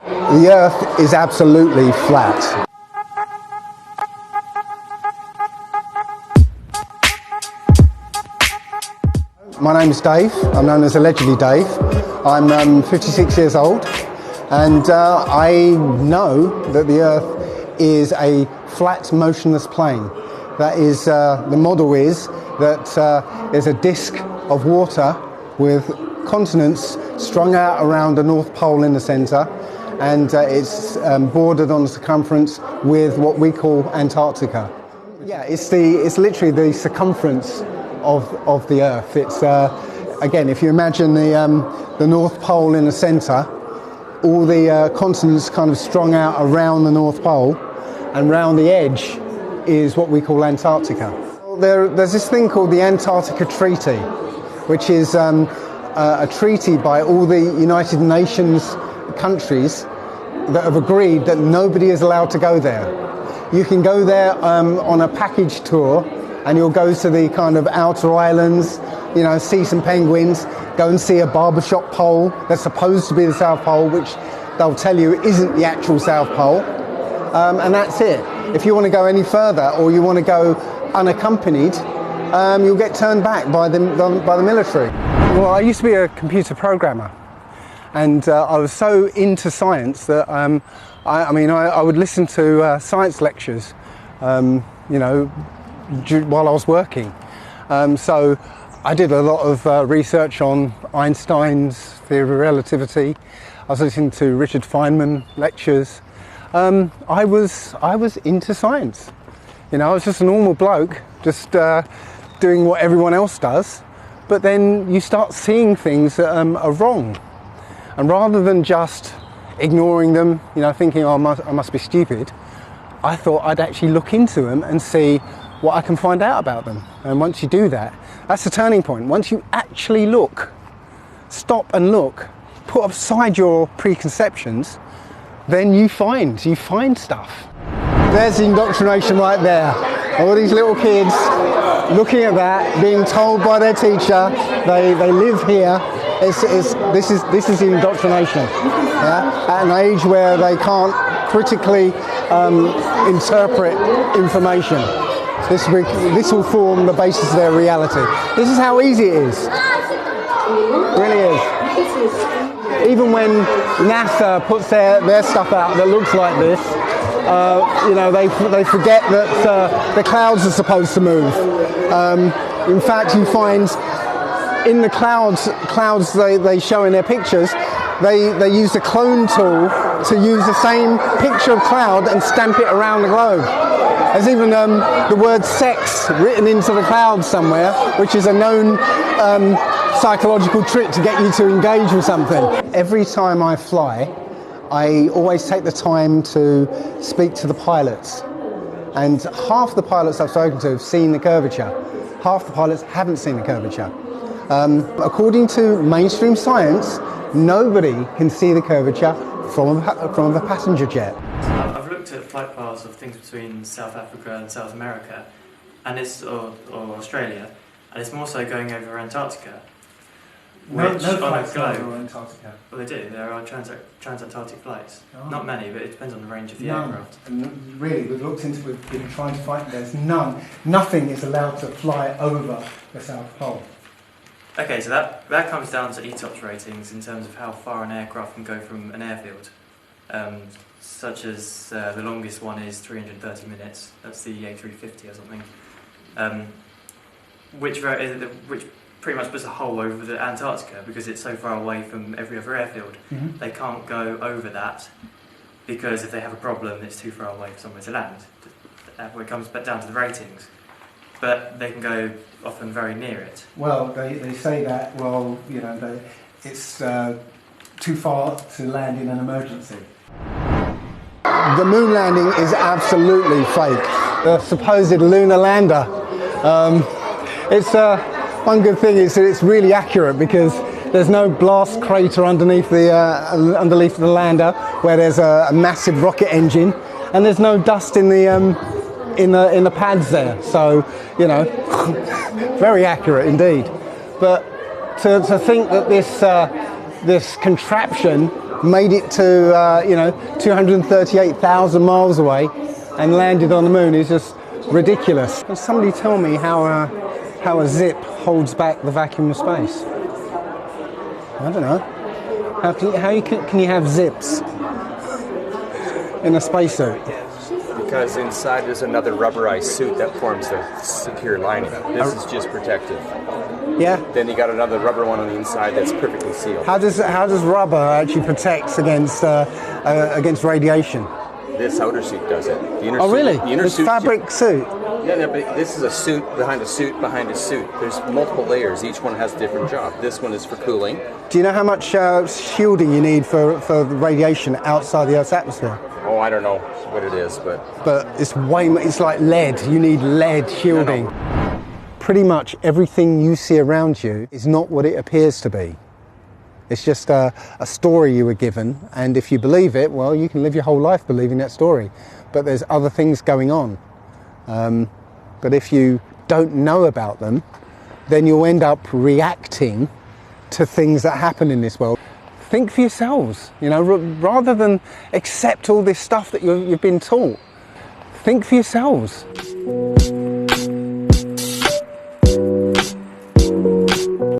The Earth is absolutely flat. My name is Dave. I'm known as Allegedly Dave. I'm 56 years old, and I know that the Earth is a flat, motionless plane. That is, the model is that there's a disk of water with continents strung out around the North Pole in the centre, and it's bordered on the circumference with what we call Antarctica. Yeah, it's literally the circumference of the Earth. It's again, if you imagine the North Pole in the centre, all the continents kind of strung out around the North Pole, and round the edge is what we call Antarctica. There's this thing called the Antarctica Treaty, which is a treaty by all the United Nations countries that have agreed that nobody is allowed to go there. You can go there on a package tour, and you'll go to the kind of outer islands, you know, see some penguins, go and see a barbershop pole that's supposed to be the South Pole, which they'll tell you isn't the actual South Pole, and that's it. If you want to go any further, or you want to go unaccompanied, you'll get turned back by the military. Well, I used to be a computer programmer, and I was so into science that I would listen to science lectures, you know, while I was working. So I did a lot of research on Einstein's theory of relativity. I was listening to Richard Feynman lectures. I was into science. You know, I was just a normal bloke, just doing what everyone else does. But then you start seeing things that are wrong. And rather than just ignoring them, you know, thinking, oh, I must be stupid, I thought I'd actually look into them and see what I can find out about them. And once you do that, that's the turning point. Once you actually look, stop and look, put aside your preconceptions, then you find stuff. There's the indoctrination right there. All these little kids looking at that, being told by their teacher they live here. This is the indoctrination. Yeah? At an age where they can't critically interpret information. This will form the basis of their reality. This is how easy it is. It really is. Even when NASA puts their stuff out that looks like this, you know, they forget that the clouds are supposed to move. In fact, you find in the clouds they show in their pictures, they use the clone tool to use the same picture of cloud and stamp it around the globe. There's even the word sex written into the clouds somewhere, which is a known psychological trick to get you to engage with something. Every time I fly, I always take the time to speak to the pilots. And half the pilots I've spoken to have seen the curvature. Half the pilots haven't seen the curvature. According to mainstream science, nobody can see the curvature from a passenger jet. I've looked at flight paths of things between South Africa and South America, or Australia, and it's more so going over Antarctica. No flights over Antarctica. Well, they do. There are transantarctic flights. Oh. Not many, but it depends on the range of the aircraft. And really, we've been trying to find. There's none. Nothing is allowed to fly over the South Pole. Okay, so that comes down to ETOPS ratings in terms of how far an aircraft can go from an airfield. Such as the longest one is 330 minutes. That's the A350 or something. Which pretty much puts a hole over the Antarctica because it's so far away from every other airfield. Mm-hmm. They can't go over that because if they have a problem, it's too far away for somewhere to land. It comes back down to the ratings. But they can go often very near it. Well, they say that, well, you know, it's too far to land in an emergency. The moon landing is absolutely fake. The supposed lunar lander. One good thing is that it's really accurate because there's no blast crater underneath the lander where there's a massive rocket engine, and there's no dust in the pads there. So, you know, very accurate indeed. But to think that this contraption made it to, 238,000 miles away and landed on the moon is just ridiculous. Can somebody tell me how a zip holds back the vacuum of space? I don't know. How can you have zips in a spacesuit? Because inside there's another rubberized suit that forms the secure lining. This is just protective. Yeah. Then you got another rubber one on the inside that's perfectly sealed. How does rubber actually protect against radiation? This outer suit does it. The inner Oh, suit, really? The inner This suit, fabric suit. Yeah, but this is a suit behind a suit behind a suit. There's multiple layers. Each one has a different job. This one is for cooling. Do you know how much shielding you need for radiation outside the Earth's atmosphere? Oh, I don't know what it is, but It's like lead. You need lead shielding. No. Pretty much everything you see around you is not what it appears to be. It's just a story you were given, and if you believe it, well, you can live your whole life believing that story. But there's other things going on. But if you don't know about them, then you'll end up reacting to things that happen in this world. Think for yourselves, rather than accept all this stuff that you've been taught. Think for yourselves.